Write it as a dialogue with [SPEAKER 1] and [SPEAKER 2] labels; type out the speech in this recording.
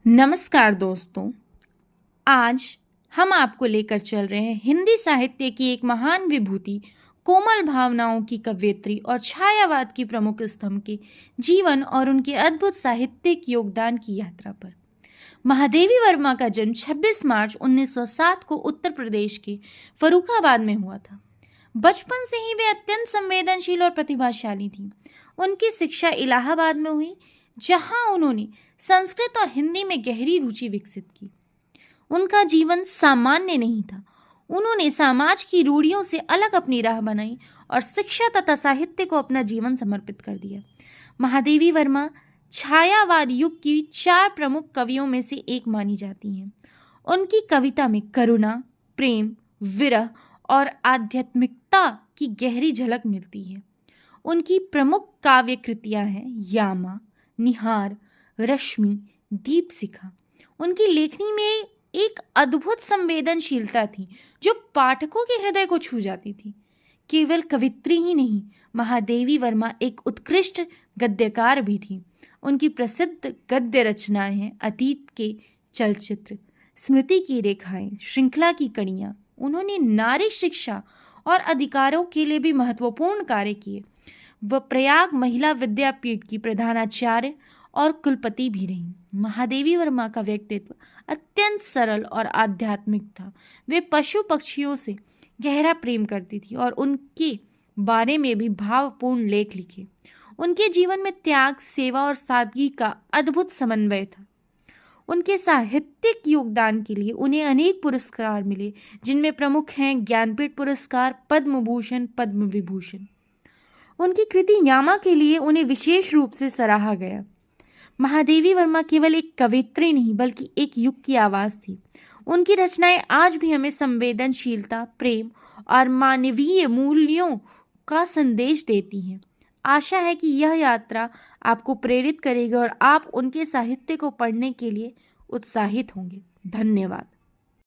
[SPEAKER 1] नमस्कार दोस्तों। आज हम आपको लेकर चल रहे हैं हिंदी साहित्य की एक महान विभूति, कोमल भावनाओं की कवयित्री और छायावाद की प्रमुख स्तंभ के जीवन और उनके अद्भुत साहित्यिक योगदान की यात्रा पर। महादेवी वर्मा का जन्म 26 मार्च 1907 को उत्तर प्रदेश के फर्रुखाबाद में हुआ था। बचपन से ही वे अत्यंत संवेदनशील और प्रतिभाशाली थीं। उनकी शिक्षा इलाहाबाद में हुई, जहां उन्होंने संस्कृत और हिंदी में गहरी रुचि विकसित की। उनका जीवन सामान्य नहीं था। उन्होंने समाज की रूढ़ियों से अलग अपनी राह बनाई और शिक्षा तथा साहित्य को अपना जीवन समर्पित कर दिया। महादेवी वर्मा छायावाद युग की 4 प्रमुख कवियों में से एक मानी जाती हैं। उनकी कविता में करुणा, प्रेम, विरह और आध्यात्मिकता की गहरी झलक मिलती है। उनकी प्रमुख काव्य कृतियां हैं यामा, निहार, रश्मि, दीपशिखा। उनकी लेखनी में एक अद्भुत संवेदनशीलता थी जो पाठकों के हृदय को छू जाती थी। केवल कवित्री ही नहीं, महादेवी वर्मा एक उत्कृष्ट गद्यकार भी थी। उनकी प्रसिद्ध गद्य रचनाएं हैं अतीत के चलचित्र, स्मृति की रेखाएं, श्रृंखला की कड़ियां। उन्होंने नारी शिक्षा और अधिकारों के लिए भी महत्वपूर्ण कार्य किए। वह प्रयाग महिला विद्यापीठ की प्रधानाचार्य और कुलपति भी रहीं। महादेवी वर्मा का व्यक्तित्व अत्यंत सरल और आध्यात्मिक था। वे पशु पक्षियों से गहरा प्रेम करती थी और उनके बारे में भी भावपूर्ण लेख लिखे। उनके जीवन में त्याग, सेवा और सादगी का अद्भुत समन्वय था। उनके साहित्यिक योगदान के लिए उन्हें अनेक पुरस्कार मिले, जिनमें प्रमुख हैं ज्ञानपीठ पुरस्कार, पद्म भूषण, पद्म विभूषण। उनकी कृति यामा के लिए उन्हें विशेष रूप से सराहा गया। महादेवी वर्मा केवल एक कवयित्री नहीं बल्कि एक युग की आवाज थी। उनकी रचनाएं आज भी हमें संवेदनशीलता, प्रेम और मानवीय मूल्यों का संदेश देती हैं। आशा है कि यह यात्रा आपको प्रेरित करेगी और आप उनके साहित्य को पढ़ने के लिए उत्साहित होंगे। धन्यवाद।